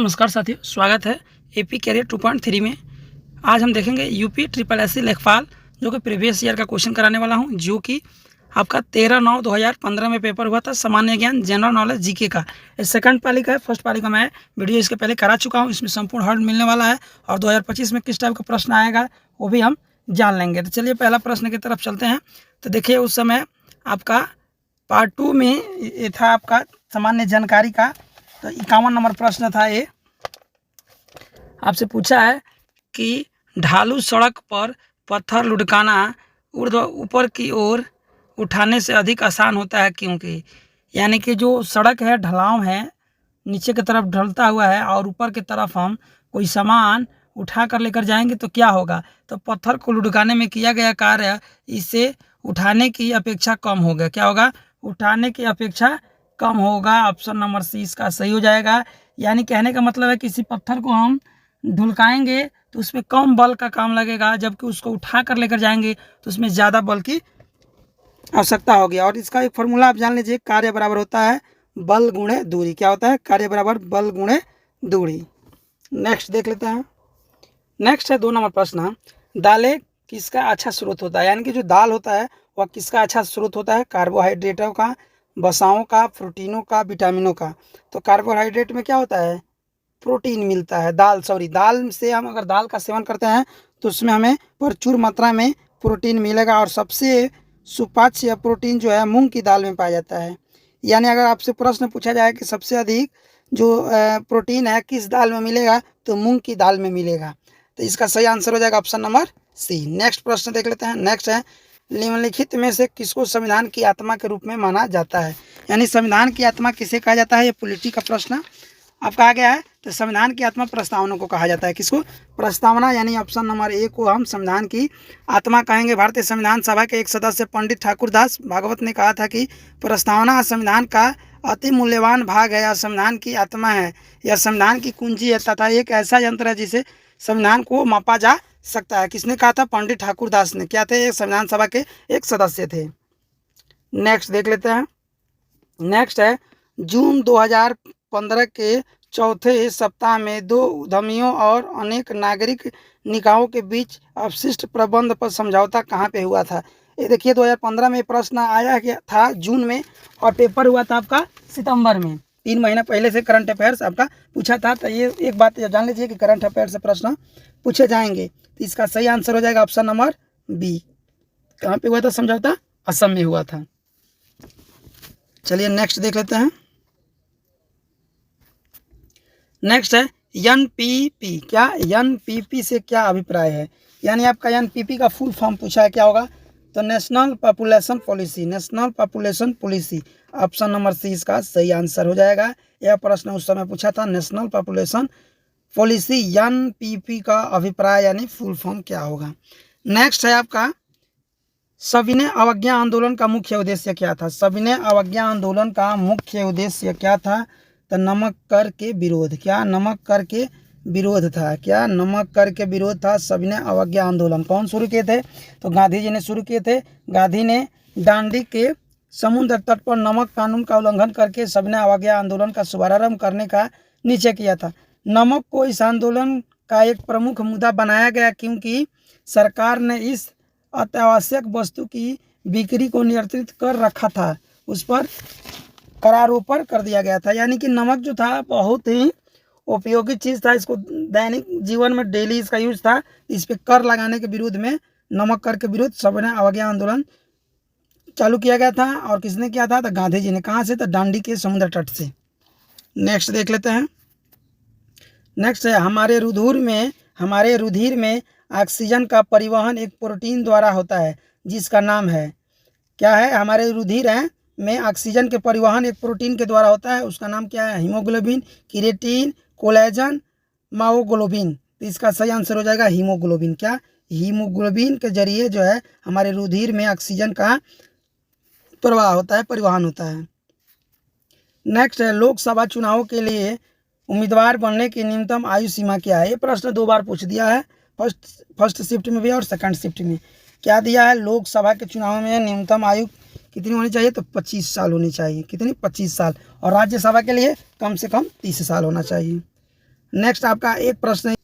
नमस्कार साथियों, स्वागत है एपी कैरियर 2.3 में। आज हम देखेंगे यूपी ट्रिपल एससी लेखपाल जो कि प्रीवियस ईयर का क्वेश्चन कराने वाला हूं, जो कि आपका 13/9/2015 में पेपर हुआ था, सामान्य ज्ञान जनरल नॉलेज जीके का। ये सेकंड पाली का है। फर्स्ट पाली का मैं वीडियो इसके पहले करा चुका हूँ। इसमें संपूर्ण हल मिलने वाला है और 2025 में किस टाइप का प्रश्न आएगा वो भी हम जान लेंगे। तो चलिए पहला प्रश्न की तरफ चलते हैं। तो देखिए, उस समय आपका पार्ट 2 में ये था आपका सामान्य जानकारी का। तो 51 नंबर प्रश्न था। ये आपसे पूछा है कि ढालू सड़क पर पत्थर लुढ़काना ऊपर की ओर उठाने से अधिक आसान होता है, क्योंकि यानी कि जो सड़क है ढलाव है, नीचे की तरफ ढलता हुआ है और ऊपर की तरफ हम कोई सामान उठा कर लेकर जाएंगे तो क्या होगा। तो पत्थर को लुढ़काने में किया गया कार्य इसे उठाने की अपेक्षा कम होगा। क्या होगा? उठाने की अपेक्षा कम होगा। ऑप्शन नंबर सी इसका सही हो जाएगा। यानी कहने का मतलब है किसी पत्थर को हम ढुलकाएंगे तो उसमें कम बल का काम लगेगा, जबकि उसको उठा कर लेकर जाएंगे तो उसमें ज़्यादा बल की आवश्यकता होगी। और इसका एक फॉर्मूला आप जान लीजिए, कार्य बराबर होता है बल गुणे दूरी। क्या होता है? कार्य बराबर बल गुणे दूरी। नेक्स्ट देख लेते हैं। नेक्स्ट है 2 नंबर प्रश्न। दालें किसका अच्छा स्रोत होता है? यानी कि जो दाल होता है वह किसका अच्छा स्रोत होता है? कार्बोहाइड्रेटों का, वसाओं का, प्रोटीनों का, विटामिनों का। तो कार्बोहाइड्रेट में क्या होता है? प्रोटीन मिलता है। दाल से हम अगर दाल का सेवन करते हैं तो उसमें हमें प्रचुर मात्रा में प्रोटीन मिलेगा। और सबसे सुपाच्य प्रोटीन जो है मूंग की दाल में पाया जाता है। यानी अगर आपसे प्रश्न पूछा जाए कि सबसे अधिक जो प्रोटीन है किस दाल में मिलेगा, तो मूंग की दाल में मिलेगा। तो इसका सही आंसर हो जाएगा ऑप्शन नंबर सी। नेक्स्ट प्रश्न देख लेते हैं। नेक्स्ट है, निम्नलिखित में से किसको संविधान की आत्मा के रूप में माना जाता है? यानी संविधान की आत्मा किसे कहा जाता है? ये पॉलिटी का प्रश्न अब कहा गया है। तो संविधान की आत्मा प्रस्तावना को कहा जाता है। किसको? प्रस्तावना। यानी ऑप्शन नंबर ए को हम संविधान की आत्मा कहेंगे। भारतीय संविधान सभा के एक सदस्य पंडित ठाकुरदास भागवत ने कहा था कि प्रस्तावना संविधान का अति मूल्यवान भाग है। यह संविधान की आत्मा है, यह संविधान की कुंजी है तथा एक ऐसा यंत्र है जिसे संविधान को मापा जा सकता है। किसने कहा था? पंडित ठाकुरदास ने। क्या थे? संविधान सभा के एक सदस्य थे। नेक्स्ट देख लेते हैं। नेक्स्ट है, जून 2015 के चौथे सप्ताह में 2 उद्यमियों और अनेक नागरिक निकायों के बीच अवशिष्ट प्रबंध पर समझौता कहाँ पे हुआ था? ये देखिए, 2015 में प्रश्न आया गया था जून में और पेपर हुआ था आपका सितंबर में। 3 महीना पहले से करंट अफेयर्स आपका पूछा था। तो ये एक बात जान लीजिए कि करंट अफेयर से प्रश्न पूछे जाएंगे। तो इसका सही आंसर हो जाएगा ऑप्शन नंबर बी। कहाँ पे हुआ था समझौता? असम में हुआ था। चलिए नेक्स्ट देख लेते हैं। नेक्स्ट है एनपीपी। क्या एनपीपी से क्या अभिप्राय है? यानी आपका एनपीपी का फुल फॉर्म पूछा है, क्या होगा? तो national population policy. National population policy. Option number C इसका सही आंसर हो जाएगा। यह प्रश्न उस समय पूछा था, नेशनल पॉपुलेशन पॉलिसी एनपीपी का अभिप्राय यानी फुल फॉर्म क्या होगा। नेक्स्ट है आपका, सविनय अवज्ञा आंदोलन का मुख्य उद्देश्य क्या था? सविनय अवज्ञा आंदोलन का मुख्य उद्देश्य क्या था? तो नमक कर के विरोध। क्या? नमक कर के विरोध था। क्या? नमक कर के विरोध था सविनय अवज्ञा आंदोलन। कौन शुरू किए थे? तो गांधी जी ने शुरू किए थे। गांधी ने दांडी के समुद्र तट पर नमक कानून का उल्लंघन करके सविनय अवज्ञा आंदोलन का शुभारंभ करने का निश्चय किया था। नमक को इस आंदोलन का एक प्रमुख मुद्दा बनाया गया, क्योंकि सरकार ने इस अत्यावश्यक वस्तु की बिक्री को नियंत्रित कर रखा था। उस पर करारोपण कर दिया गया था। यानी कि नमक जो था बहुत ही उपयोगी चीज़ था। इसको दैनिक जीवन में डेली इसका यूज था। इस पर कर लगाने के विरोध में, नमक कर के विरोध सविनय अवज्ञा आंदोलन चालू किया गया था। और किसने किया था? तो गांधी जी ने। कहाँ से? तो दांडी के समुद्र तट से। नेक्स्ट देख लेते हैं। नेक्स्ट है, हमारे रुधिर में ऑक्सीजन का परिवहन एक प्रोटीन द्वारा होता है जिसका नाम है। क्या है? हमारे रुधिर है में ऑक्सीजन के परिवहन एक प्रोटीन के द्वारा होता है। उसका नाम क्या है? Haemoglobin, creatine, collagen, myoglobin. तो इसका सही आंसर हो जाएगा हीमोग्लोबिन। क्या? हीमोग्लोबिन के जरिए जो है हमारे रुधिर में ऑक्सीजन का प्रवाह होता है, परिवहन होता है। नेक्स्ट है, लोकसभा चुनाव के लिए उम्मीदवार बनने की न्यूनतम आयु सीमा क्या है? ये प्रश्न 2 बार पूछ दिया है, फर्स्ट शिफ्ट में भी और सेकंड शिफ्ट में। क्या दिया है? लोकसभा के चुनाव में न्यूनतम आयु कितनी होनी चाहिए? तो 25 साल होनी चाहिए। कितनी? 25 साल। और राज्यसभा के लिए कम से कम 30 साल होना चाहिए। नेक्स्ट आपका एक प्रश्न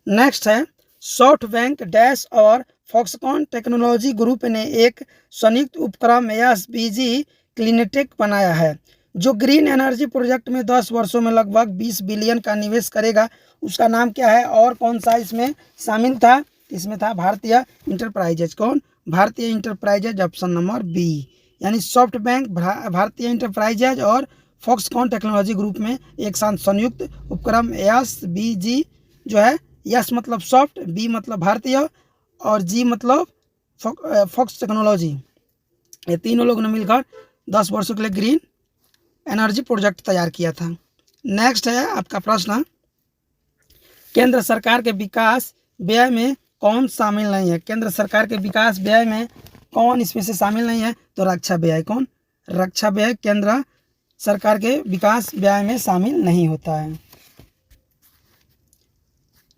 नेक्स्ट है, सॉफ्टबैंक डैश और फॉक्सकॉन टेक्नोलॉजी ग्रुप ने एक संयुक्त उपक्रम एसबीजी क्लीनटेक बनाया है जो ग्रीन एनर्जी प्रोजेक्ट में 10 वर्षों में लगभग 20 बिलियन का निवेश करेगा। उसका नाम क्या है और कौन सा इसमें शामिल था? इसमें था भारतीय इंटरप्राइजेज। कौन? भारतीय इंटरप्राइजेज, ऑप्शन नंबर बी। यानी सॉफ्टबैंक, भारतीय इंटरप्राइजेज और फॉक्सकॉन टेक्नोलॉजी ग्रुप में एक साथ संयुक्त उपक्रम एसबीजी जो है, यस मतलब सॉफ्ट, बी मतलब भारतीय और जी मतलब फॉक्स टेक्नोलॉजी, ये तीनों लोगों ने मिलकर 10 वर्षों के लिए ग्रीन एनर्जी प्रोजेक्ट तैयार किया था। नेक्स्ट है आपका प्रश्न, केंद्र सरकार के विकास व्यय में कौन शामिल नहीं है? केंद्र सरकार के विकास व्यय में कौन इसमें से शामिल नहीं है? तो रक्षा व्यय। कौन? रक्षा व्यय केंद्र सरकार के विकास व्यय में शामिल नहीं होता है।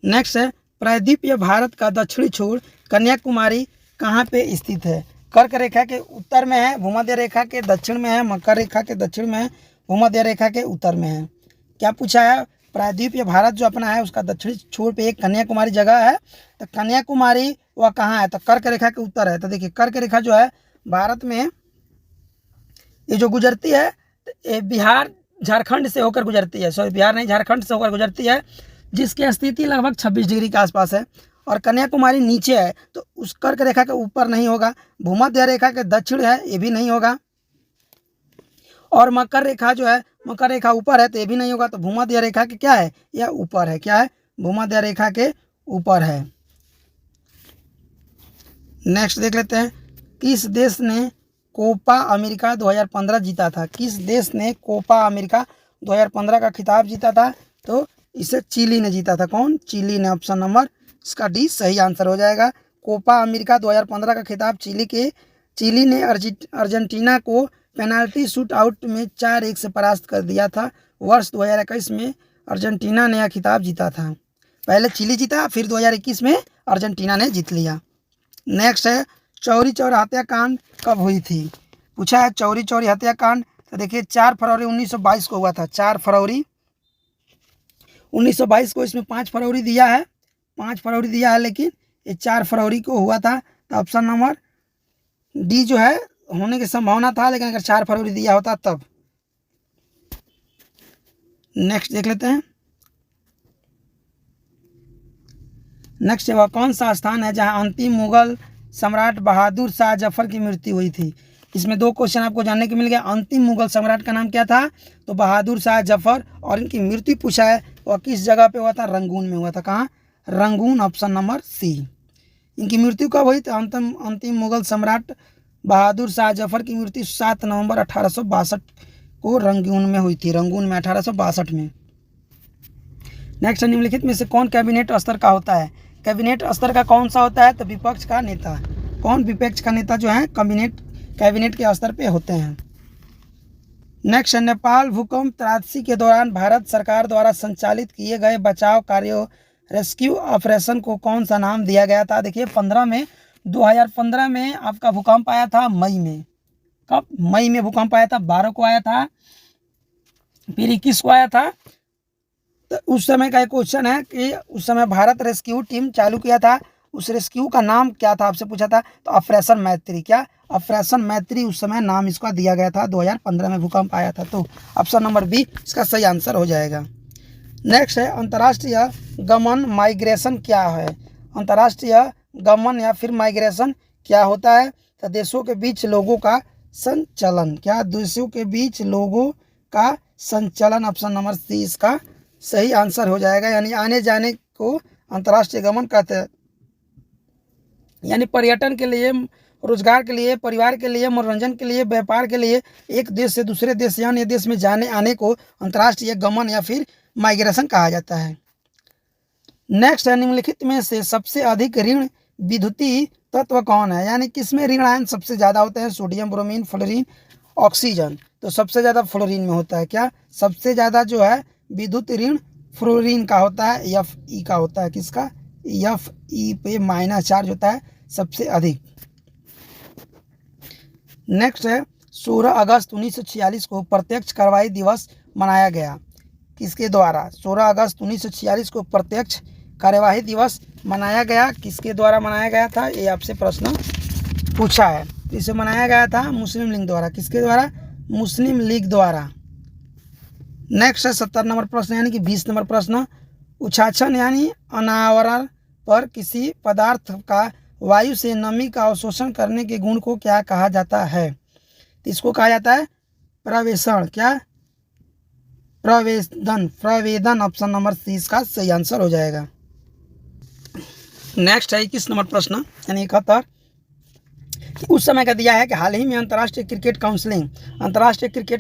नेक्स्ट है, प्रायद्वीपीय भारत का दक्षिणी छोर कन्याकुमारी कहाँ पे स्थित है? कर्क रेखा के उत्तर में है, भूमध्य रेखा के दक्षिण में है, मकर रेखा के दक्षिण में है, भूमध्य रेखा के उत्तर में है। क्या पूछा है? प्रायद्वीपीय भारत जो अपना है उसका दक्षिणी छोर पे एक कन्याकुमारी जगह है, तो कन्याकुमारी वह कहाँ है? तो कर्क रेखा के उत्तर है। तो देखिए कर्क रेखा जो है भारत में ये जो गुजरती है, ये बिहार झारखंड से होकर गुजरती है, सॉरी बिहार नहीं झारखंड से होकर गुजरती है, जिसकी स्थिति लगभग 26 डिग्री के आसपास है। और कन्याकुमारी नीचे है तो उस कर्क रेखा के ऊपर नहीं होगा। भूमध्य रेखा के दक्षिण है, ये भी नहीं होगा। और मकर रेखा जो है, मकर रेखा ऊपर है तो ये भी नहीं होगा। तो भूमध्य रेखा के क्या है? यह ऊपर है। क्या है? भूमध्य रेखा के ऊपर है। नेक्स्ट देख लेते हैं, किस देश ने कोपा अमेरिका 2015 जीता था? किस देश ने कोपा अमेरिका 2015 का खिताब जीता था? तो इसे चिली ने जीता था। कौन? चिली ने। ऑप्शन नंबर इसका डी सही आंसर हो जाएगा। कोपा अमेरिका 2015 का खिताब चिली ने अर्जेंटीना को पेनाल्टी शूट आउट में 4-1 से परास्त कर दिया था। वर्ष 2021 में अर्जेंटीना ने यह खिताब जीता था। पहले चिली जीता, फिर 2021 में अर्जेंटीना ने जीत लिया। नेक्स्ट है, चौरी चौरा हत्याकांड कब हुई थी? पूछा है चौरी चौरी हत्याकांड। तो देखिए 4 फरवरी 1922 को हुआ था। 4 फरवरी 1922 को। इसमें 5 फरवरी दिया है, 5 फरवरी दिया है, लेकिन ये 4 फरवरी को हुआ था। तो ऑप्शन नंबर डी जो है होने की संभावना था, लेकिन अगर 4 फरवरी दिया होता तब। नेक्स्ट देख लेते हैं। नेक्स्ट वह कौन सा स्थान है जहां अंतिम मुगल सम्राट बहादुर शाह जफर की मृत्यु हुई थी? इसमें 2 क्वेश्चन आपको जानने को मिल गया। अंतिम मुगल सम्राट का नाम क्या था? तो बहादुर शाह जफर। और इनकी मृत्यु पूछा है वह किस जगह पे हुआ था? रंगून में हुआ था। कहाँ? रंगून। Option number C. इनकी मृत्यु कब हुई? तो अंतिम मुगल सम्राट बहादुर शाह जफर की मृत्यु 7 नवंबर 1862 को रंगून में हुई थी। रंगून में 1862 में। नेक्स्ट, निम्नलिखित में से कौन कैबिनेट स्तर का होता है? कैबिनेट स्तर का कौन सा होता है? तो विपक्ष का नेता। कौन? विपक्ष का नेता जो है कैबिनेट के स्तर पे होते हैं। नेक्स्ट, नेपाल भूकंप त्रासदी के दौरान भारत सरकार द्वारा संचालित किए गए बचाव कार्यों रेस्क्यू ऑपरेशन को कौन सा नाम दिया गया था? देखिए 2015 में आपका भूकंप आया था मई में। कब? मई में भूकंप आया था, 12 को आया था, फिर 21 को आया था। तो उस समय का एक क्वेश्चन है कि उस समय भारत रेस्क्यू टीम चालू किया था, उस रेस्क्यू का नाम क्या था आपसे पूछा था? तो ऑपरेशन मैत्री। क्या? ऑपरेशन मैत्री उस समय नाम इसका दिया गया था। 2015 में भूकंप आया था। तो ऑप्शन नंबर बी इसका सही आंसर हो जाएगा। नेक्स्ट है, अंतर्राष्ट्रीय गमन माइग्रेशन क्या है? अंतर्राष्ट्रीय गमन या फिर माइग्रेशन क्या होता है? तो देशों के बीच लोगों का संचलन। क्या? देशों के बीच लोगों का संचलन। ऑप्शन नंबर सी इसका सही आंसर हो जाएगा। यानी आने जाने को अंतर्राष्ट्रीय गमन कहते हैं। यानी पर्यटन के लिए, रोजगार के लिए, परिवार के लिए, मनोरंजन के लिए, व्यापार के लिए एक देश से दूसरे देश या अन्य देश में जाने आने को अंतर्राष्ट्रीय गमन या फिर माइग्रेशन कहा जाता है। नेक्स्ट है, निम्नलिखित में से सबसे अधिक ऋण विद्युतीय तत्व कौन है? यानी किसमें ऋण आयन सबसे ज़्यादा होते हैं? Sodium, bromine, fluorine, oxygen. तो सबसे ज़्यादा फ्लोरीन में होता है। क्या? सबसे ज़्यादा जो है विद्युत ऋण फ्लोरीन का होता है, Fe का होता है। किसका? Fe पे माइनस चार्ज होता है सबसे अधिक। नेक्स्ट है, 16 अगस्त 1946 को प्रत्यक्ष कार्रवाई दिवस मनाया गया। किसके द्वारा 16 अगस्त 1946 को प्रत्यक्ष कार्यवाही दिवस मनाया गया, किसके द्वारा मनाया गया था, ये आपसे प्रश्न पूछा है। इसे मनाया गया था मुस्लिम लीग द्वारा, किसके द्वारा, मुस्लिम लीग द्वारा। नेक्स्ट है 70 नंबर प्रश्न यानी कि 20 नंबर प्रश्न, उछाछन यानी अनावरण पर किसी पदार्थ का वायु से नमी का अवशोषण करने के गुण को क्या कहा जाता है, तो इसको कहा जाता है प्रवेशण, क्या, प्रवेदन। ऑप्शन नंबर सी इसका सही आंसर हो जाएगा। नेक्स्ट है 21 नंबर प्रश्न यानी 71, उस समय का दिया है कि हाल ही में अंतर्राष्ट्रीय क्रिकेट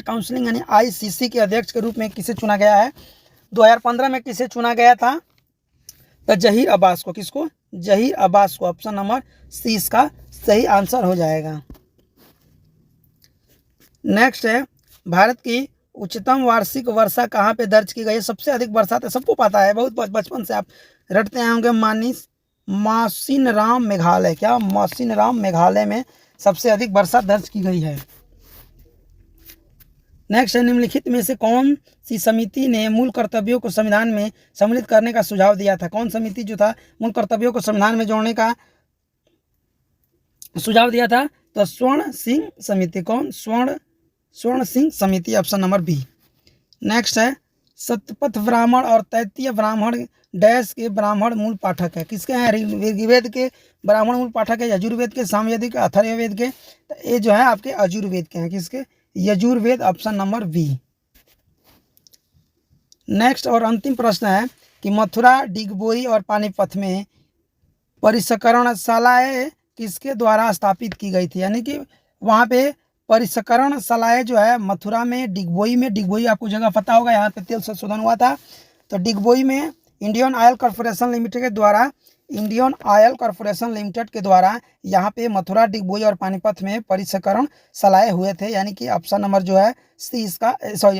काउंसिलिंग यानी आईसीसी के अध्यक्ष के रूप में किसे चुना गया है। 2015 में किसे चुना गया था, तो जहीर अब्बास को, किसको, जहीर अब्बास को। ऑप्शन नंबर सी इसका सही आंसर हो जाएगा। नेक्स्ट है भारत की उच्चतम वार्षिक वर्षा कहाँ पे दर्ज की गई है। सबसे अधिक बरसात है, सबको पता है, बहुत बचपन से आप रटते आए होंगे, मौसिनराम मेघालय, क्या, मौसिनराम मेघालय में सबसे अधिक वर्षा दर्ज की गई है। नेक्स्ट है निम्नलिखित में से कौन सी समिति ने मूल कर्तव्यों को संविधान में सम्मिलित करने का सुझाव दिया था। कौन समिति जो था मूल कर्तव्यों को संविधान में जोड़ने का सुझाव दिया था, तो स्वर्ण सिंह समिति। कौन, स्वर्ण सिंह समिति, ऑप्शन नंबर बी। नेक्स्ट है शतपथ ब्राह्मण और तैत्तिय ब्राह्मण डैश के ब्राह्मण मूल पाठक है, किसके हैं, ऋग्वेद के ब्राह्मण मूल पाठक है, यजुर्वेद के, सामवेद के, अथर्ववेद के, तो ये जो है आपके अजुर्वेद के हैं, किसके, Yajurveda. Option number B. Next और अंतिम प्रश्न है कि मथुरा, डिगबोई और पानीपत में परिष्करणशालाएं किसके द्वारा स्थापित की गई थी, यानी कि वहाँ पे परिष्करणशालाएं जो है मथुरा में, डिगबोई आपको जगह पता होगा, यहाँ पे तेल संशोधन हुआ था। तो डिगबोई में इंडियन ऑयल कॉरपोरेशन लिमिटेड के द्वारा यहाँ पे मथुरा, डिगबोई और पानीपत में परिष्करणशालाएं हुए थे, यानी कि ऑप्शन नंबर जो है सी इसका,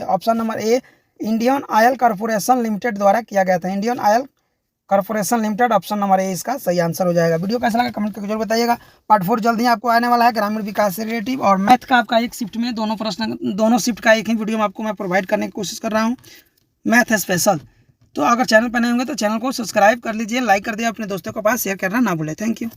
option number A Indian oil corporation limited द्वारा किया गया था, Indian oil corporation limited. Option number A इसका सही आंसर हो जाएगा। वीडियो कैसा लगा कमेंट करके जरूर बताइएगा। पार्ट 4 जल्द ही आपको आने वाला है, ग्रामीण विकास से रिलेटिव और मैथ का आपका एक शिफ्ट में, दोनों शिफ्ट का एक ही वीडियो में आपको मैं प्रोवाइड करने की कोशिश कर रहा हूँ, मैथ स्पेशल। तो अगर चैनल पर नए होंगे तो चैनल को सब्सक्राइब कर लीजिए, लाइक कर दिए, अपने दोस्तों के पास शेयर करना ना भूलें। Thank you.